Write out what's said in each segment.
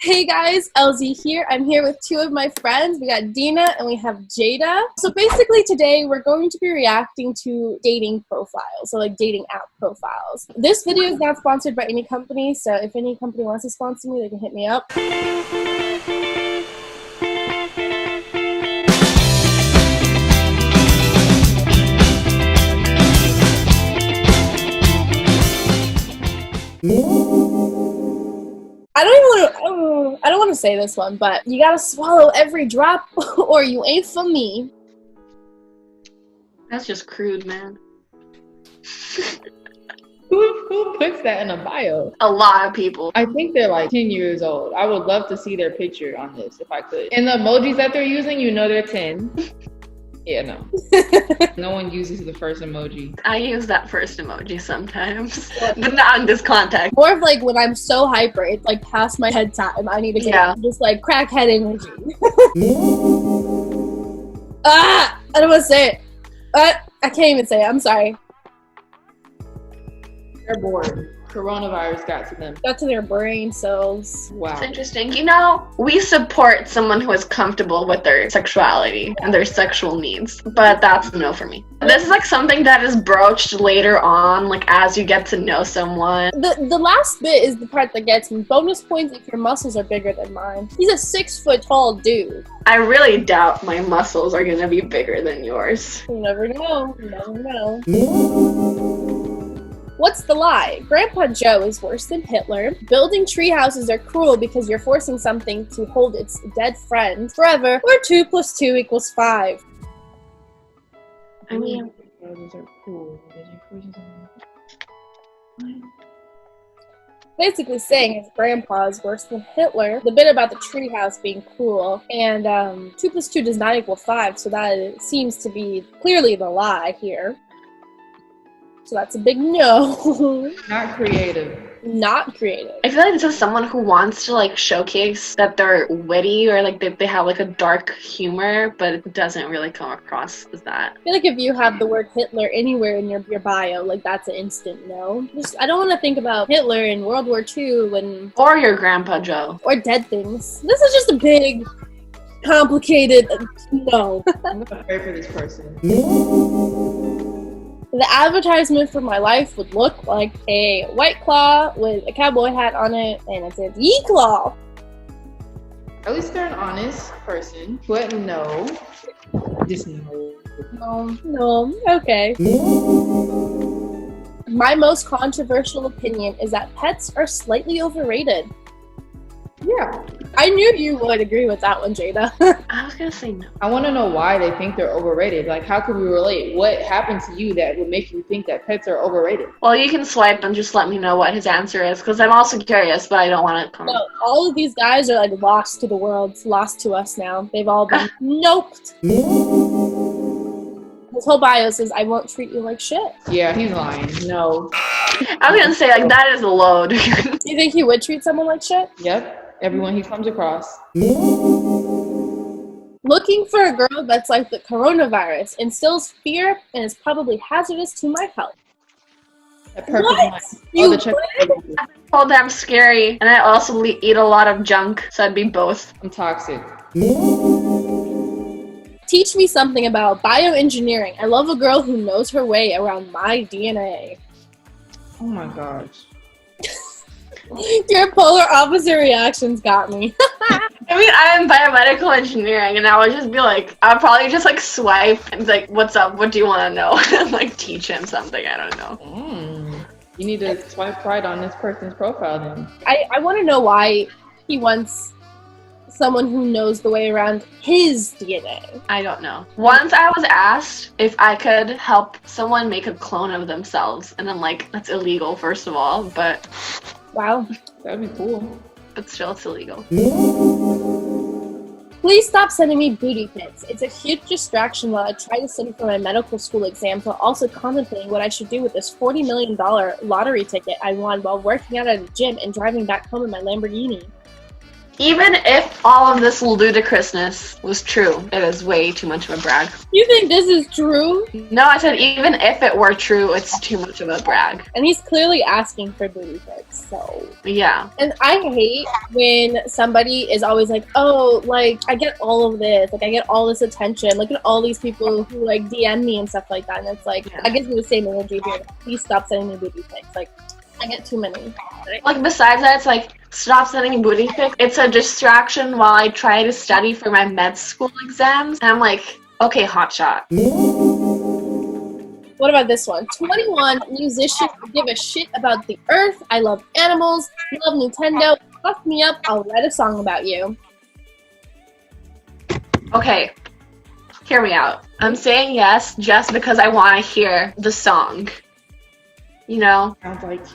Hey guys, Elzi here. I'm here with two of my friends. We got Dina and we have Jada. So basically today we're going to be reacting to dating profiles, so like dating app profiles. This video is not sponsored by any company, so if any company wants to sponsor me, they can hit me up. I don't want to say this one, but you gotta swallow every drop or you ain't for me. That's just crude, man. Who puts that in a bio? A lot of people. I think they're like 10 years old. I would love to see their picture on this if I could. And the emojis that they're using, you know they're 10. Yeah, no. No one uses the first emoji. I use that first emoji sometimes, but not in this context. More of like when I'm so hyper, it's like past my head time. I need to get just like crackhead emoji. I don't want to say it. I can't even say it. I'm sorry. They're bored. Coronavirus got to them. Got to their brain cells. Wow. It's interesting. You know, we support someone who is comfortable with their sexuality and their sexual needs, but that's a no for me. This is like something that is broached later on, like as you get to know someone. The last bit is the part that gets me. Bonus points if your muscles are bigger than mine. He's a 6 foot tall dude. I really doubt my muscles are gonna be bigger than yours. You never know. You never know. What's the lie? Grandpa Joe is worse than Hitler. Building tree houses are cruel because you're forcing something to hold its dead friend forever. Or 2 + 2 = 5. I mean, Those are cool. Basically saying his grandpa is worse than Hitler. The bit about the treehouse being cruel. And 2 + 2 does not = 5, so that seems to be clearly the lie here. So that's a big no. Not creative. Not creative. I feel like this is someone who wants to like showcase that they're witty or like they have like a dark humor, but it doesn't really come across as that. I feel like if you have the word Hitler anywhere in your bio, like that's an instant no. I don't want to think about Hitler in World War II Or your Grandpa Joe. or dead things. This is just a big, complicated no. I'm gonna pray for this person. The advertisement for my life would look like a White Claw with a cowboy hat on it, and it says Ye Claw. At least they're an honest person. But no. Just no. No, okay. My most controversial opinion is that pets are slightly overrated. Yeah. I knew you would agree with that one, Jada. I was gonna say no. I want to know why they think they're overrated. Like, how could we relate? What happened to you that would make you think that pets are overrated? Well, you can swipe and just let me know what his answer is, because I'm also curious, but I don't want to comment. No, all of these guys are like lost to the world, lost to us now. They've all been noped. His whole bio says, I won't treat you like shit. Yeah, he's lying. No. I was gonna say, like, that is a load. Do you think he would treat someone like shit? Yep. Everyone he comes across. Looking for a girl that's like the coronavirus, instills fear, and is probably hazardous to my health. That perfect What? line. You the would? Oh, I'm scary, and I also eat a lot of junk, so I'd be both. I'm toxic. Teach me something about bioengineering. I love a girl who knows her way around my DNA. Oh my gosh. Your polar opposite reactions got me. I mean, I'm biomedical engineering, and I would just be like, I'd probably just like swipe and be like, what's up? What do you want to know? And like teach him something. I don't know. You need to swipe right on this person's profile then. I want to know why he wants someone who knows the way around his DNA. I don't know. Once I was asked if I could help someone make a clone of themselves, and I'm like, that's illegal, first of all, but Wow. That'd be cool. but still, it's illegal. Please stop sending me booty pics. It's a huge distraction while I try to study for my medical school exams while also contemplating what I should do with this $40 million lottery ticket I won while working out at a gym and driving back home in my Lamborghini. Even if all of this ludicrousness was true, it is way too much of a brag. You think this is true? No, I said even if it were true, it's too much of a brag. And he's clearly asking for booty pics, so. Yeah. And I hate when somebody is always like, oh, like, I get all of this. Like, I get all this attention. Look at all these people who, like, DM me and stuff like that. And it's like, I gives me the same energy here. Please stop sending me booty pics. Like, I get too many. Like, besides that, it's like, stop sending booty pics. It's a distraction while I try to study for my med school exams. And I'm like, okay, hotshot. What about this one? 21 musicians who give a shit about the earth. I love animals. Love Nintendo. Fuck me up. I'll write a song about you. Okay, hear me out. I'm saying yes just because I want to hear the song. You know? Sounds like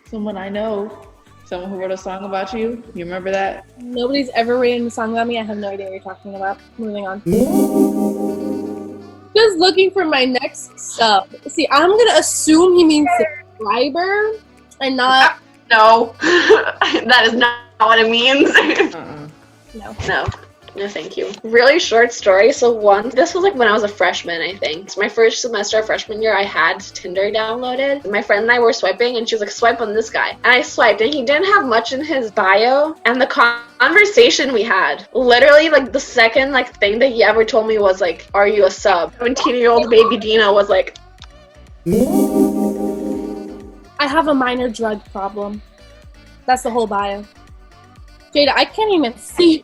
someone I know. Someone who wrote a song about you. You remember that? Nobody's ever written a song about me. I have no idea what you're talking about. Moving on. Just looking for my next sub. See, I'm gonna assume he means subscriber and not. No, that is not what it means. No. No, thank you. Really short story. So this was like when I was a freshman, I think. So my first semester of freshman year, I had Tinder downloaded. My friend and I were swiping, and she was like, swipe on this guy. And I swiped, and he didn't have much in his bio. And the conversation we had, literally like the second like thing that he ever told me was like, are you a sub? 17-year-old baby Dina was like, I have a minor drug problem. That's the whole bio. Jada, I can't even see.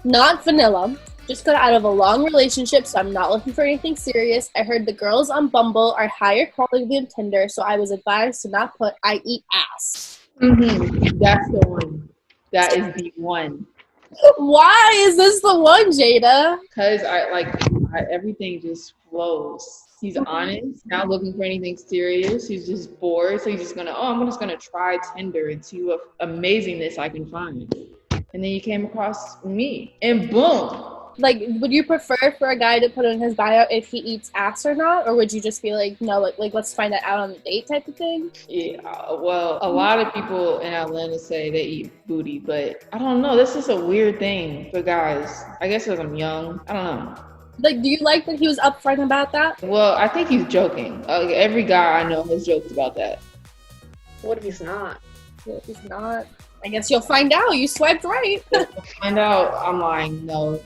Not vanilla. Just got out of a long relationship, so I'm not looking for anything serious. I heard the girls on Bumble are higher quality than Tinder, so I was advised to not put I eat ass. Mm-hmm. That's the one. That is the one. Why is this the one, Jada? Because everything just flows. He's honest, not looking for anything serious. He's just bored, so he's just I'm just gonna try Tinder and see what amazingness I can find. And then you came across me, and boom. Like, would you prefer for a guy to put in his bio if he eats ass or not, or would you just be like, no, like let's find that out on the date type of thing? Yeah, well, a lot of people in Atlanta say they eat booty, but I don't know. This is a weird thing for guys. I guess because I'm young. I don't know. Like, do you like that he was upfront about that? Well, I think he's joking. Every guy I know has joked about that. what if he's not? What if he's not? I guess you'll find out. You swiped right. Find out. I'm lying. No.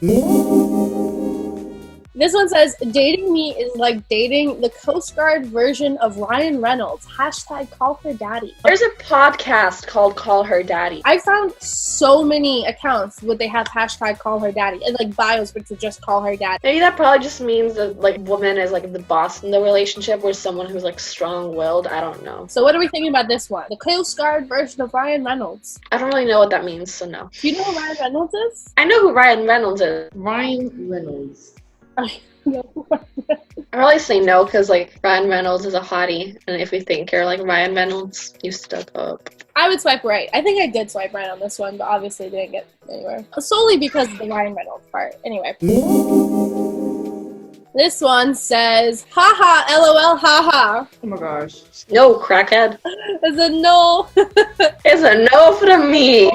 This one says, dating me is like dating the Coast Guard version of Ryan Reynolds. Hashtag call her daddy. There's a podcast called Call Her Daddy. I found so many accounts where they have hashtag call her daddy and like bios which would just call her daddy. Maybe that probably just means that like woman is like the boss in the relationship, or someone who's like strong-willed. I don't know. So what are we thinking about this one? The Coast Guard version of Ryan Reynolds. I don't really know what that means, so no. Do you know who Ryan Reynolds is? I know who Ryan Reynolds is. Ryan Reynolds. I really say no because like Ryan Reynolds is a hottie, and if we think you're like Ryan Reynolds, you stuck up. I would swipe right. I think I did swipe right on this one, but obviously didn't get anywhere. Solely because of the Ryan Reynolds part. Anyway. This one says, haha, LOL, haha. Oh my gosh. No, crackhead. It's a no. It's a no from me.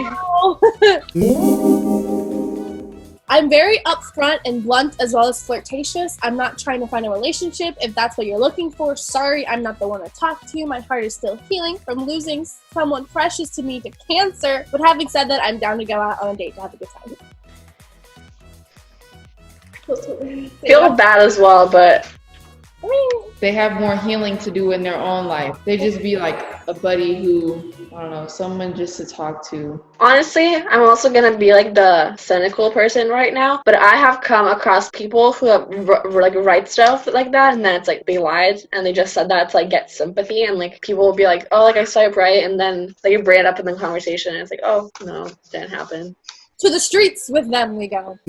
I'm very upfront and blunt as well as flirtatious. I'm not trying to find a relationship. If that's what you're looking for, sorry, I'm not the one to talk to. My heart is still healing from losing someone precious to me to cancer. But having said that, I'm down to go out on a date to have a good time. Feel bad as well, but I mean, they have more healing to do in their own life. They just be like a buddy who, I don't know, someone just to talk to. honestly, I'm also gonna be like the cynical person right now, but I have come across people who have like write stuff like that, and then it's like they lied and they just said that to like get sympathy, and like people will be like, oh, like I swipe right, and then like you bring it up in the conversation, and it's like, oh no, didn't happen. to the streets with them we go.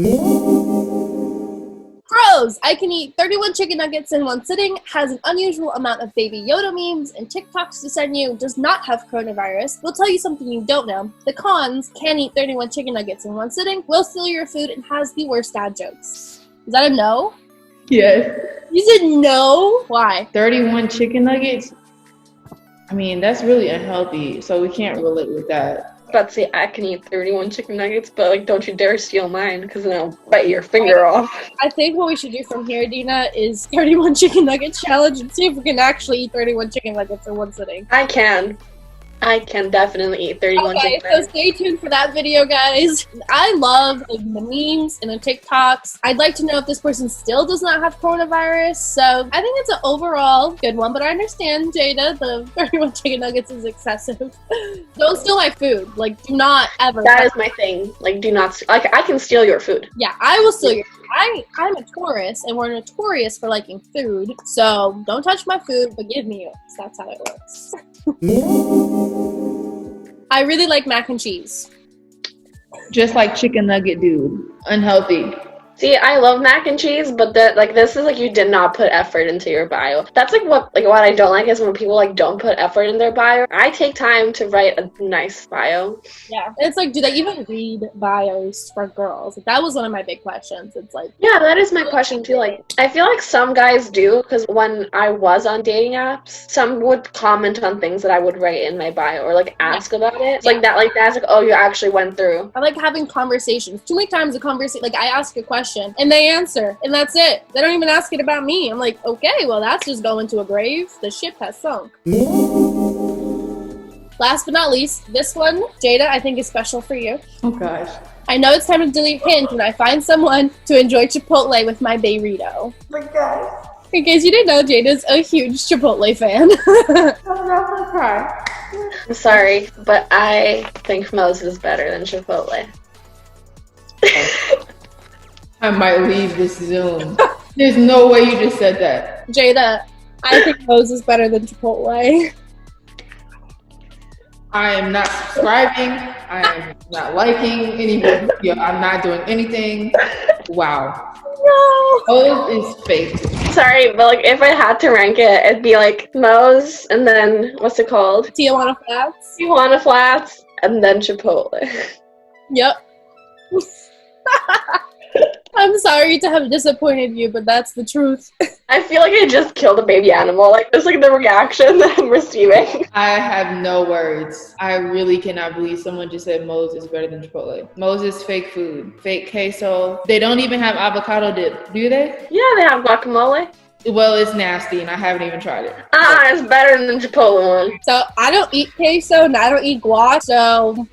Pros! I can eat 31 chicken nuggets in one sitting, has an unusual amount of Baby Yoda memes and TikToks to send you, does not have coronavirus, will tell you something you don't know. The cons: can eat 31 chicken nuggets in one sitting, will steal your food, and has the worst dad jokes. Is that a no? Yes. You said no? Why? 31 chicken nuggets? I mean, that's really unhealthy, so we can't relate with that. But see, I can eat 31 chicken nuggets, but like, don't you dare steal mine, because then I'll bite your finger off. I think what we should do from here, Dina, is 31 chicken nugget challenge and see if we can actually eat 31 chicken nuggets in one sitting. I can definitely eat 31 chicken nuggets. Okay, so stay tuned for that video, guys. I love like the memes and the TikToks. I'd like to know if this person still does not have coronavirus. So I think it's an overall good one, but I understand, Jada, the 31 chicken nuggets is excessive. Don't steal my food. Like, do not ever. That is my thing. Like, do not, like, I can steal your food. Yeah, I will steal your food. I'm a Taurus, and we're notorious for liking food. So don't touch my food, but give me yours. That's how it works. I really like mac and cheese. Just like chicken nugget dude. Unhealthy. See, I love mac and cheese, but this is like you did not put effort into your bio. That's like what I don't like is when people like don't put effort in their bio. I take time to write a nice bio. Yeah, it's like, do they even read bios for girls? Like, that was one of my big questions. It's like, yeah, that is my question too. Like, I feel like some guys do, because when I was on dating apps, some would comment on things that I would write in my bio or like ask about it. It's like that's like, oh, you actually went through. I like having conversations. Too many times like I ask a question and they answer, and that's it. They don't even ask it about me. I'm like, okay, well, that's just going to a grave. The ship has sunk. Last but not least, this one, Jada, I think is special for you. Oh gosh. I know it's time to delete hint when I find someone to enjoy Chipotle with my burrito. Oh my god. In case you didn't know, Jada's a huge Chipotle fan. I'm not gonna cry. I'm sorry, but I think Moe's is better than Chipotle. I might leave this Zoom. There's no way you just said that. Jada, I think Moe's is better than Chipotle. I am not subscribing. I am not liking any video. I'm not doing anything. Wow. No. Moe's is fake. Sorry, but like if I had to rank it, it'd be like Moe's and then what's it called? Tijuana Flats. Tijuana Flats and then Chipotle. Yep. I'm sorry to have disappointed you, but that's the truth. I feel like I just killed a baby animal. Like, just like the reaction that I'm receiving. I have no words. I really cannot believe someone just said Moe's is better than Chipotle. Moe's is fake food. Fake queso. They don't even have avocado dip, do they? Yeah, they have guacamole. Well, it's nasty, and I haven't even tried it. It's better than the Chipotle one. So, I don't eat queso, and I don't eat guac, so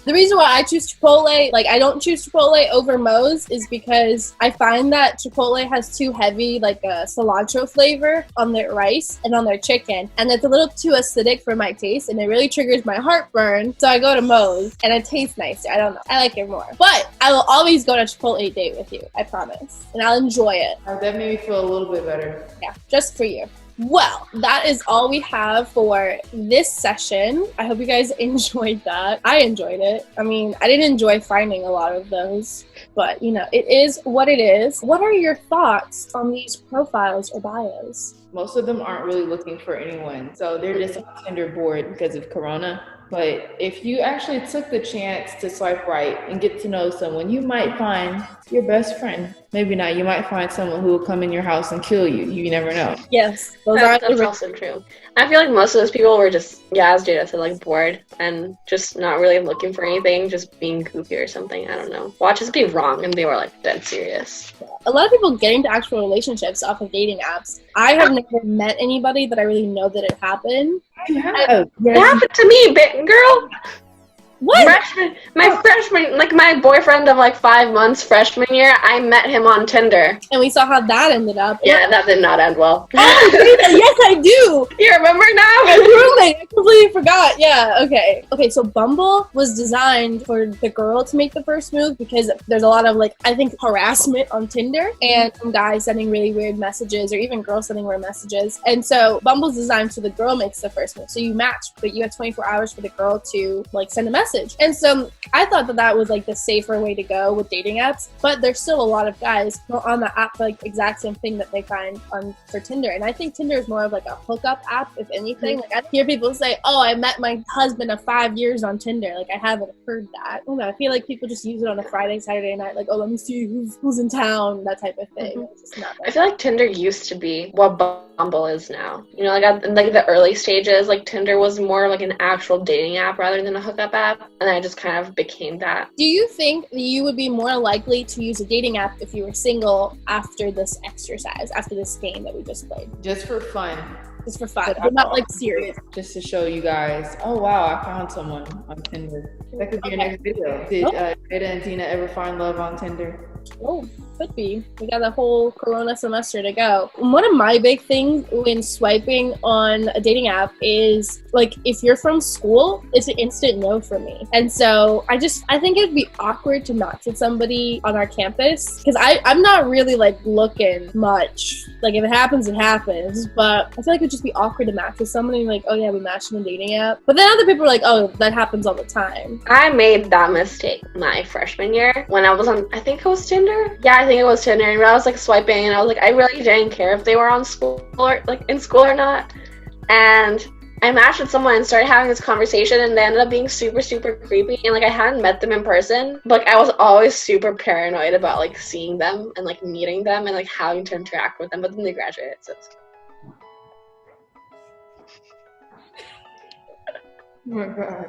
the reason why I choose Chipotle, like I don't choose Chipotle over Moe's, is because I find that Chipotle has too heavy like a cilantro flavor on their rice and on their chicken, and it's a little too acidic for my taste, and it really triggers my heartburn. So I go to Moe's, and it tastes nicer. I don't know, I like it more. But I will always go to Chipotle date with you, I promise, and I'll enjoy it. That made me feel a little bit better. Yeah, just for you. Well, that is all we have for this session. I hope you guys enjoyed that. I enjoyed it. I mean, I didn't enjoy finding a lot of those, but you know, it is what it is. What are your thoughts on these profiles or bios? Most of them aren't really looking for anyone, so they're just on Tinder bored because of Corona. But if you actually took the chance to swipe right and get to know someone, you might find your best friend. Maybe not. You might find someone who will come in your house and kill you. You never know. Yes, that's also true. I feel like most of those people were just, as Jada said, like bored and just not really looking for anything, just being goofy or something. I don't know. Watch us be wrong, and they were like dead serious. A lot of people get into actual relationships off of dating apps. I have never met anybody that I really know that it happened. It happened to me, girl. What? My boyfriend of like 5 months freshman year, I met him on Tinder. And we saw how that ended up. Yeah, that did not end well. Oh, yes, I do. You remember now? My roommate, I completely forgot. Yeah, okay. Okay, so Bumble was designed for the girl to make the first move because there's a lot of like, I think, harassment on Tinder and some guys sending really weird messages or even girls sending weird messages. And so Bumble's designed so the girl makes the first move. So you match, but you have 24 hours for the girl to like send a message. And so So I thought that was like the safer way to go with dating apps, but there's still a lot of guys on the app for like exact same thing that they find for Tinder. And I think Tinder is more of like a hookup app, if anything. Like I hear people say, oh, I met my husband of 5 years on Tinder. Like I haven't heard that. I don't know, I feel like people just use it on a Friday, Saturday night, like, oh, let me see who's in town, that type of thing. It's just not I feel like Tinder used to be what Bumble is now. You know, like in like the early stages, like Tinder was more like an actual dating app rather than a hookup app, and I just kind of became that. Do you think that you would be more likely to use a dating app if you were single after this exercise, after this game that we just played? Just for fun. Just for fun, but not like serious. Just to show you guys, oh wow, I found someone on Tinder. That could be your next video. Did Jada and Dina ever find love on Tinder? Oh, could be. We got a whole Corona semester to go. One of my big things when swiping on a dating app is, like, if you're from school, it's an instant no for me. And so I think it'd be awkward to match with somebody on our campus, because I'm not really, like, looking much. Like, if it happens, it happens. But I feel like it'd just be awkward to match with somebody like, oh yeah, we matched on a dating app. But then other people are like, oh, that happens all the time. I made that mistake my freshman year when I was on, I think it was Tinder. Yeah, I think it was Tinder. And I was like swiping, and I was like, I really didn't care if they were on school or like in school or not. And I matched with someone and started having this conversation, and they ended up being super, super creepy. And like I hadn't met them in person, but like I was always super paranoid about like seeing them and like meeting them and like having to interact with them. But then they graduated, so it's Oh my god.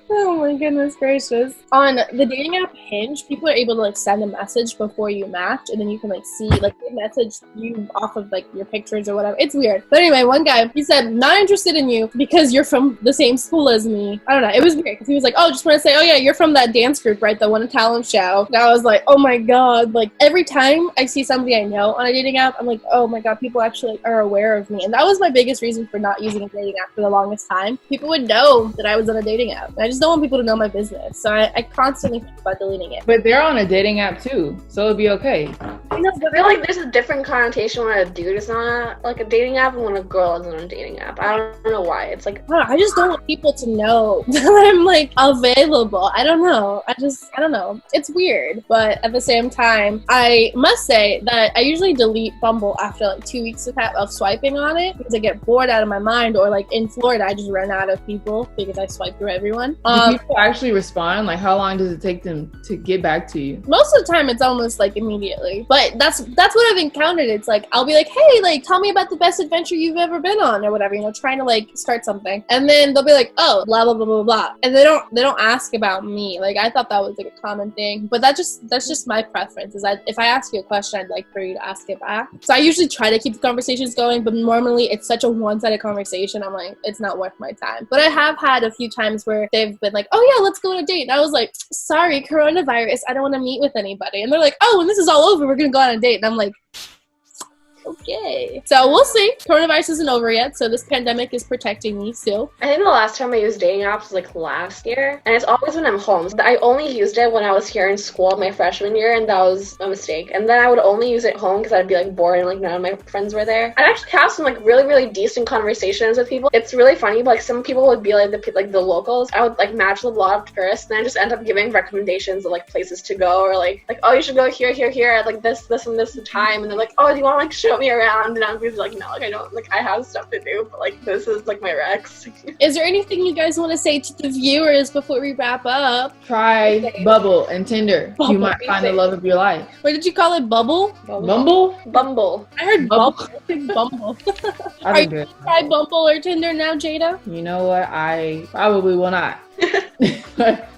Oh my goodness gracious. On the dating app Hinge, people are able to like send a message before you match, and then you can like see, like, they message you off of like your pictures or whatever. It's weird. But anyway, one guy, he said, not interested in you because you're from the same school as me. I don't know. It was weird because he was like, oh, just want to say, oh yeah, you're from that dance group, right? The one talent show. And I was like, oh my god. Like every time I see somebody I know on a dating app, I'm like, oh my god, people actually are aware of me. And that was my biggest reason for not using a dating app for the longest time. People would know that I was on a dating app. And I just don't want people to know my business. So I constantly think about deleting it. But they're on a dating app too, so it'll be okay. I know, but I feel like there's a different connotation when a dude is on a dating app and when a girl is on a dating app. I don't know why. It's like, I just don't want people to know that I'm like available. I don't know. I don't know. It's weird. But at the same time, I must say that I usually delete Bumble after like 2 weeks of swiping on it because I get bored out of my mind, or like in Florida, I just run out of people because I swipe through everyone. Do people actually respond? Like, how long does it take them to get back to you? Most of the time, it's almost like immediately. But that's what I've encountered. It's like, I'll be like, hey, like, tell me about the best adventure you've ever been on, or whatever, you know, trying to like start something. And then they'll be like, oh, blah, blah, blah, blah, blah. And they don't ask about me. Like, I thought that was like a common thing. But that's just my preference, is that if I ask you a question, I'd like for you to ask it back. So I usually try to keep the conversations going, but normally it's such a one-sided conversation. I'm like, it's not worth my time. But I have had a few times where they've been like, oh yeah, let's go on a date. And I was like, sorry, coronavirus, I don't want to meet with anybody. And they're like, oh, when this is all over, we're gonna go on a date. And I'm like, okay. So we'll see. Coronavirus isn't over yet, so this pandemic is protecting me still. I think the last time I used dating apps was like last year, and it's always when I'm home. So I only used it when I was here in school my freshman year, and that was a mistake. And then I would only use it home because I'd be like bored and like none of my friends were there. I'd actually have some like really, really decent conversations with people. It's really funny, but like some people would be like the locals. I would like match with a lot of tourists, and I just end up giving recommendations of like places to go, or like oh, you should go here at like this and this time. And they're like, oh, do you want to like show me around? And I'm just like, no, like I don't, like I have stuff to do, but like this is like my Rex. Is there anything you guys want to say to the viewers before we wrap up? Try Bumble and Tinder. Bumble. You might find the love of your life. What did you call it? Bumble? Bumble. I heard Bumble. Bumble. Are you going to try Bumble or Tinder now, Jada? You know what? I probably will not.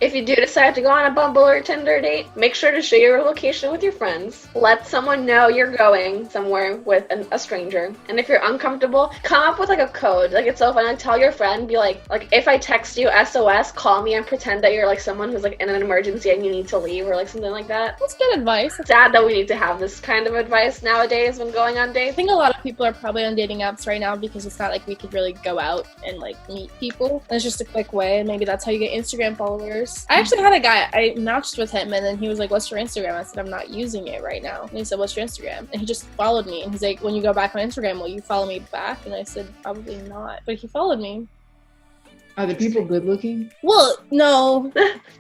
If you do decide to go on a Bumble or Tinder date, make sure to share your location with your friends. Let someone know you're going somewhere with a stranger. And if you're uncomfortable, come up with like a code. Like it's so fun. Like, tell your friend, be like if I text you SOS, call me and pretend that you're like someone who's like in an emergency and you need to leave, or like something like that. That's good advice. It's sad that we need to have this kind of advice nowadays when going on dates. I think a lot of people are probably on dating apps right now because it's not like we could really go out and like meet people. And it's just a quick way, and maybe that's how you get Instagram followers. I actually had a guy, I matched with him, and then he was like, what's your Instagram? I said, I'm not using it right now. And he said, what's your Instagram? And he just followed me, and he's like, when you go back on Instagram, will you follow me back? And I said, probably not. But he followed me. Are the people good looking? Well, no,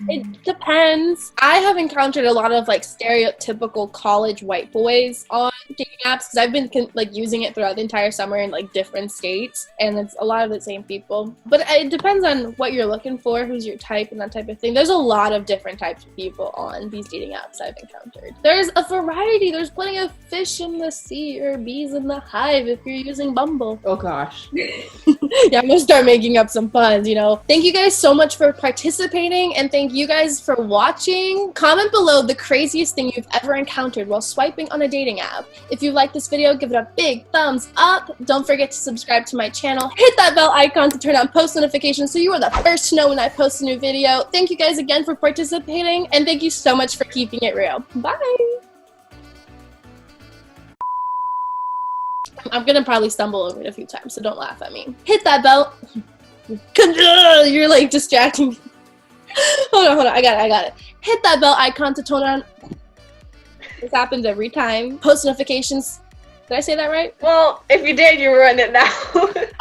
it depends. I have encountered a lot of like stereotypical college white boys on dating apps because I've been like using it throughout the entire summer in like different states, and it's a lot of the same people. But it depends on what you're looking for, who's your type, and that type of thing. There's a lot of different types of people on these dating apps I've encountered. There's a variety. There's plenty of fish in the sea or bees in the hive if you're using Bumble. Oh gosh. Yeah, I'm gonna start making up some puns, you know. Thank you guys so much for participating, and thank you guys for watching. Comment below the craziest thing you've ever encountered while swiping on a dating app. If you like this video, give it a big thumbs up. Don't forget to subscribe to my channel. Hit that bell icon to turn on post notifications so you are the first to know when I post a new video. Thank you guys again for participating, and thank you so much for keeping it real. Bye! I'm gonna probably stumble over it a few times, so don't laugh at me. Hit that bell. You're like distracting me. Hold on. I got it. Hit that bell icon to turn on. This happens every time. Post notifications. Did I say that right? Well, if you did, you ruined it now.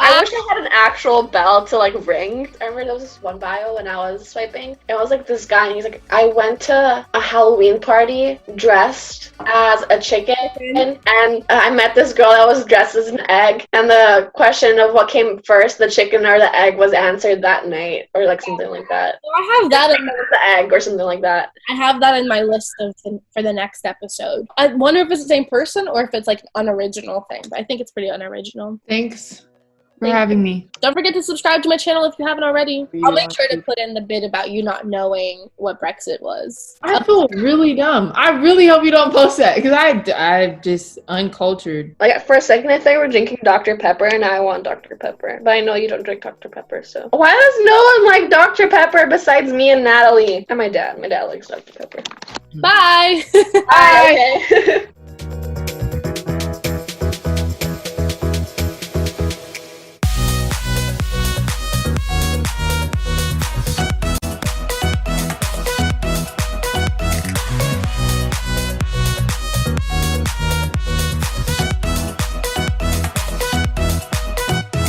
I wish I had an actual bell to like ring. I remember there was this one bio when I was swiping. It was like this guy, and he's like, I went to a Halloween party dressed as a chicken, and I met this girl that was dressed as an egg. And the question of what came first, the chicken or the egg, was answered that night, or like something like that. Well, I have that in the egg or something like that. I have that in my list for the next episode. I wonder if it's the same person or if it's like unoriginal thing, but I think it's pretty unoriginal. Thanks for having me. Don't forget to subscribe to my channel if you haven't already. I'll make sure to put in the bit about you not knowing what Brexit was. I feel really dumb. I really hope you don't post that because I'm just uncultured. Like for a second I thought you were drinking Dr. Pepper and I want Dr. Pepper. But I know you don't drink Dr. Pepper, so. Why does no one like Dr. Pepper besides me and Natalie? And my dad. My dad likes Dr. Pepper. Bye! Bye! Okay.